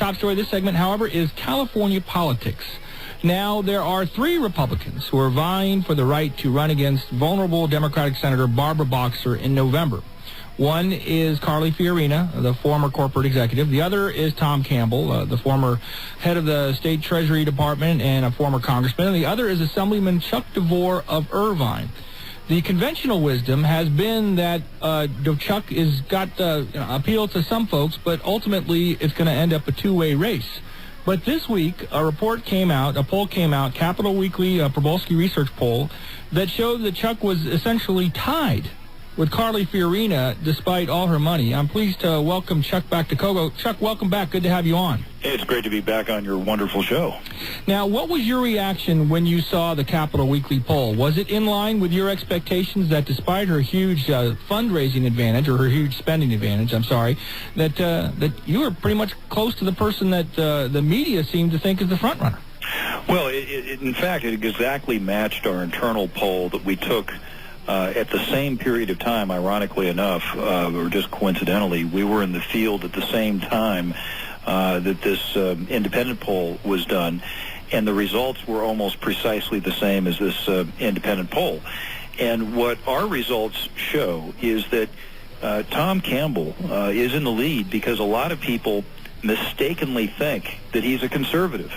top story of this segment, however, is California politics. Now, there are 3 Republicans who are vying for the right to run against vulnerable Democratic Senator Barbara Boxer in November. One is Carly Fiorina, the former corporate executive. The other is Tom Campbell, the former head of the State Treasury Department and a former congressman. And the other is Assemblyman Chuck DeVore of Irvine. The conventional wisdom has been that Chuck has got appeal to some folks, but ultimately it's going to end up a two-way race. But this week, a poll came out, Capital Weekly Probolsky Research poll, that showed that Chuck was essentially tied with Carly Fiorina despite all her money. I'm pleased to welcome Chuck back to KOGO. Chuck, welcome back. Good to have you on. Hey, it's great to be back on your wonderful show. Now, what was your reaction when you saw the Capital Weekly poll? Was it in line with your expectations that despite her huge fundraising advantage, or her huge spending advantage, that you were pretty much close to the person that the media seemed to think is the front runner? Well, in fact, it exactly matched our internal poll that we took at the same period of time, ironically enough, or just coincidentally. We were in the field at the same time that this independent poll was done, and the results were almost precisely the same as this independent poll. And what our results show is that Tom Campbell is in the lead because a lot of people mistakenly think that he's a conservative.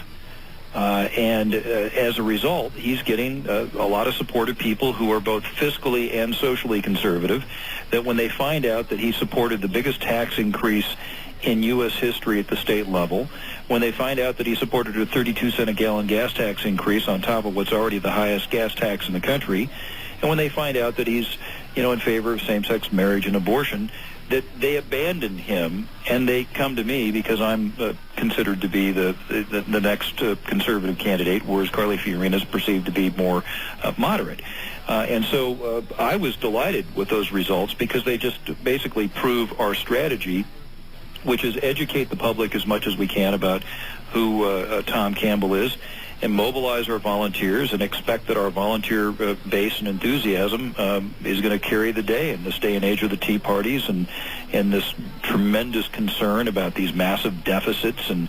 And as a result, he's getting a lot of support of people who are both fiscally and socially conservative, that when they find out that he supported the biggest tax increase in U.S. history at the state level, when they find out that he supported a 32-cent-a-gallon gas tax increase on top of what's already the highest gas tax in the country, and when they find out that he's, in favor of same-sex marriage and abortion, that they abandon him and they come to me because I'm considered to be the next conservative candidate, whereas Carly Fiorina is perceived to be more moderate. And so I was delighted with those results because they just basically prove our strategy, which is educate the public as much as we can about who Tom Campbell is, and mobilize our volunteers and expect that our volunteer base and enthusiasm is going to carry the day in this day and age of the Tea Parties and this tremendous concern about these massive deficits and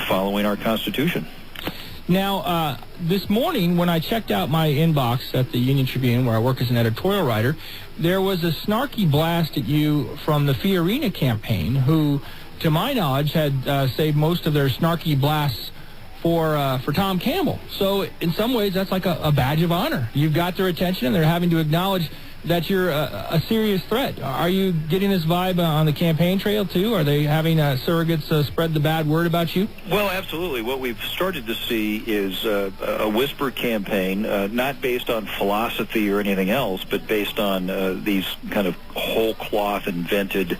following our Constitution. Now, this morning when I checked out my inbox at the Union Tribune, where I work as an editorial writer, there was a snarky blast at you from the Fiorina campaign, who, to my knowledge, had saved most of their snarky blasts for Tom Campbell. So in some ways, that's like a badge of honor. You've got their attention, and they're having to acknowledge that you're a serious threat. Are you getting this vibe on the campaign trail, too? Are they having surrogates spread the bad word about you? Well, absolutely. What we've started to see is a whisper campaign, not based on philosophy or anything else, but based on these kind of whole cloth invented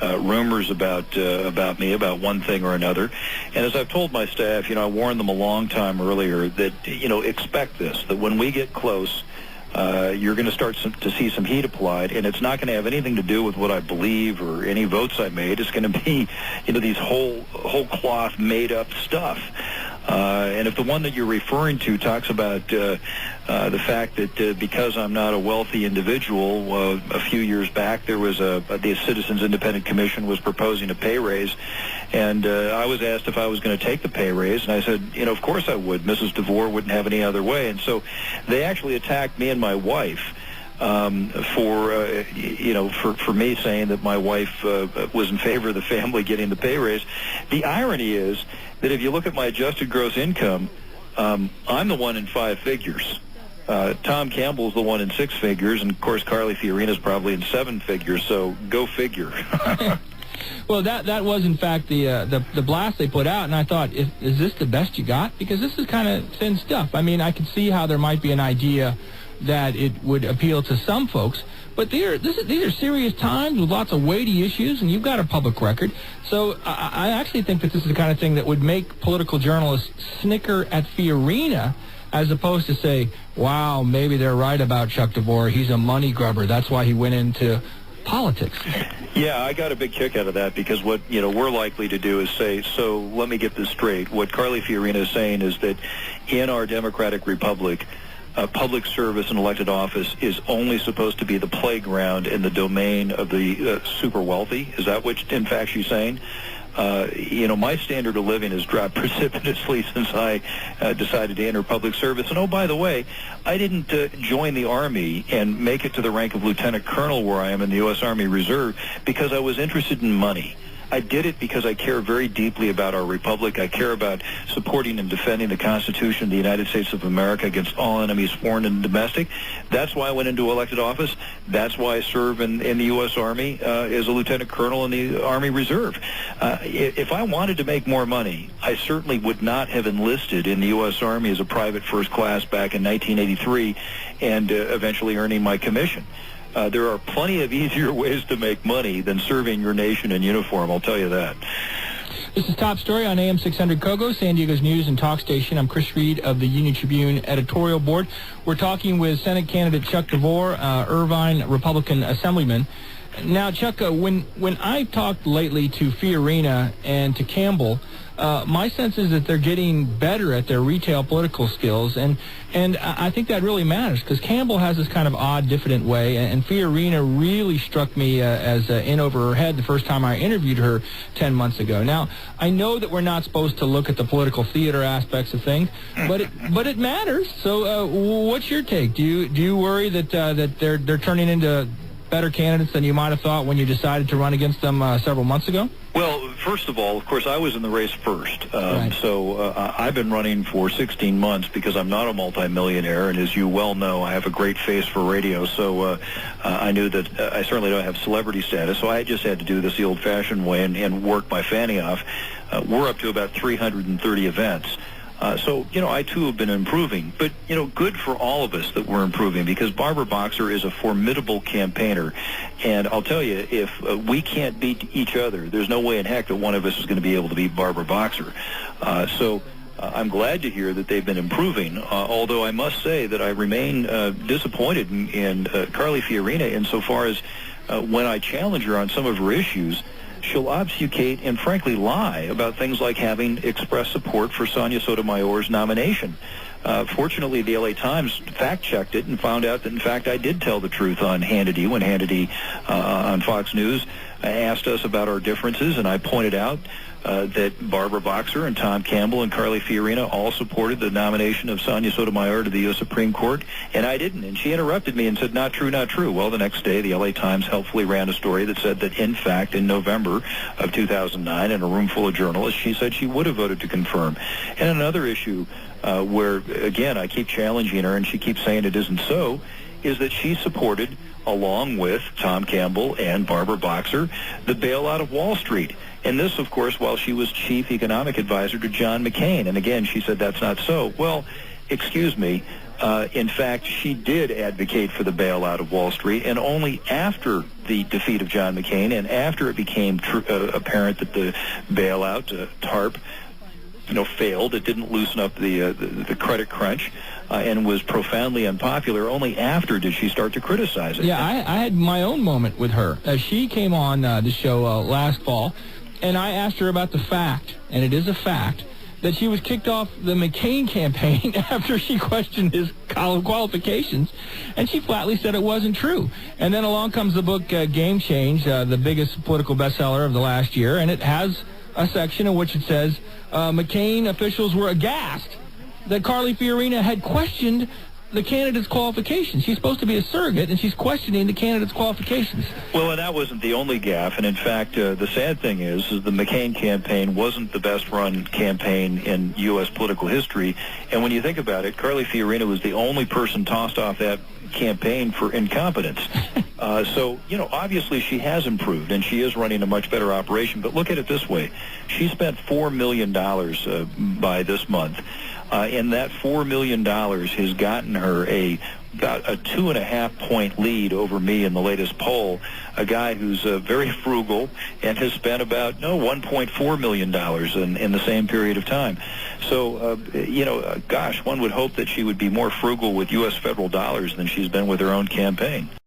rumors about me, about one thing or another. And as I've told my staff, I warned them a long time earlier that, expect this, that when we get close, you're going to start to see some heat applied, and it's not going to have anything to do with what I believe or any votes I made. It's going to be, these whole cloth made up stuff. And if the one that you're referring to talks about the fact that because I'm not a wealthy individual, a few years back there was the Citizens Independent Commission was proposing a pay raise, and I was asked if I was going to take the pay raise, and I said, of course I would. Mrs. DeVore wouldn't have any other way. And so they actually attacked me and my wife for me saying that my wife was in favor of the family getting the pay raise. The irony is that if you look at my adjusted gross income, I'm the one in 5 figures. Tom Campbell's the one in 6 figures, and of course Carly Fiorina's probably in 7 figures. So go figure. Well, that was in fact the blast they put out, and I thought, is this the best you got? Because this is kind of thin stuff. I mean, I could see how there might be an idea that it would appeal to some folks, but these are serious times with lots of weighty issues, and you've got a public record. So I actually think that this is the kind of thing that would make political journalists snicker at Fiorina, as opposed to say, wow, maybe they're right about Chuck DeVore. He's a money grubber. That's why he went into politics. Yeah, I got a big kick out of that, because what we're likely to do is say, so let me get this straight. What Carly Fiorina is saying is that in our democratic republic, public service and elected office is only supposed to be the playground and the domain of the super wealthy. Is that what, in fact, she's saying? My standard of living has dropped precipitously since I decided to enter public service. And, oh, by the way, I didn't join the Army and make it to the rank of lieutenant colonel where I am in the U.S. Army Reserve because I was interested in money. I did it because I care very deeply about our republic. I care about supporting and defending the Constitution of the United States of America against all enemies, foreign and domestic. That's why I went into elected office. That's why I serve in the U.S. Army as a lieutenant colonel in the Army Reserve. If I wanted to make more money, I certainly would not have enlisted in the U.S. Army as a private first class back in 1983 and eventually earning my commission. There are plenty of easier ways to make money than serving your nation in uniform, I'll tell you that. This is Top Story on AM 600 KOGO, San Diego's news and talk station. I'm Chris Reed of the Union Tribune editorial board. We're talking with Senate candidate Chuck DeVore, Irvine Republican Assemblyman. Now, Chuck, when I've talked lately to Fiorina and to Campbell, my sense is that they're getting better at their retail political skills, and I think that really matters because Campbell has this kind of odd, diffident way, and Fiorina really struck me as in over her head the first time I interviewed her 10 months ago. Now, I know that we're not supposed to look at the political theater aspects of things, but it matters. So, what's your take? Do you worry that they're turning into better candidates than you might have thought when you decided to run against them several months ago? Well, first of all, of course, I was in the race first. Right. So I've been running for 16 months because I'm not a multimillionaire, and as you well know, I have a great face for radio, so I knew that I certainly don't have celebrity status, so I just had to do this the old-fashioned way and work my fanny off. We're up to about 330 events. So, I, too, have been improving. But, good for all of us that we're improving because Barbara Boxer is a formidable campaigner. And I'll tell you, if we can't beat each other, there's no way in heck that one of us is going to be able to beat Barbara Boxer. So I'm glad to hear that they've been improving, although I must say that I remain disappointed in Carly Fiorina insofar as when I challenge her on some of her issues, she'll obfuscate and frankly lie about things like having expressed support for Sonia Sotomayor's nomination. Fortunately, the LA Times fact-checked it and found out that, in fact, I did tell the truth on Hannity when Hannity on Fox News asked us about our differences, and I pointed out that Barbara Boxer and Tom Campbell and Carly Fiorina all supported the nomination of Sonia Sotomayor to the U.S. Supreme Court, and I didn't. And she interrupted me and said, not true, not true. Well, the next day, the L.A. Times helpfully ran a story that said that, in fact, in November of 2009, in a room full of journalists, she said she would have voted to confirm. And another issue where, again, I keep challenging her and she keeps saying it isn't so, is that she supported, along with Tom Campbell and Barbara Boxer, the bailout of Wall Street. And this, of course, while she was chief economic advisor to John McCain. And again, she said that's not so. Well, excuse me. In fact, she did advocate for the bailout of Wall Street, and only after the defeat of John McCain and after it became apparent that the bailout, TARP, failed. It didn't loosen up the credit crunch and was profoundly unpopular. Only after did she start to criticize it. Yeah, I had my own moment with her. She came on the show last fall, and I asked her about the fact, and it is a fact, that she was kicked off the McCain campaign after she questioned his qualifications, and she flatly said it wasn't true. And then along comes the book Game Change, the biggest political bestseller of the last year, and it has a section in which it says McCain officials were aghast that Carly Fiorina had questioned the candidate's qualifications. She's supposed to be a surrogate, and she's questioning the candidate's qualifications. Well, and that wasn't the only gaffe. And in fact, the sad thing is the McCain campaign wasn't the best-run campaign in U.S. political history. And when you think about it, Carly Fiorina was the only person tossed off that campaign for incompetence. So, obviously she has improved, and she is running a much better operation. But look at it this way. She spent $4 million by this month. And that $4 million has gotten her about a 2.5-point lead over me in the latest poll, a guy who's very frugal and has spent about $1.4 million in the same period of time. So, gosh, one would hope that she would be more frugal with U.S. federal dollars than she's been with her own campaign.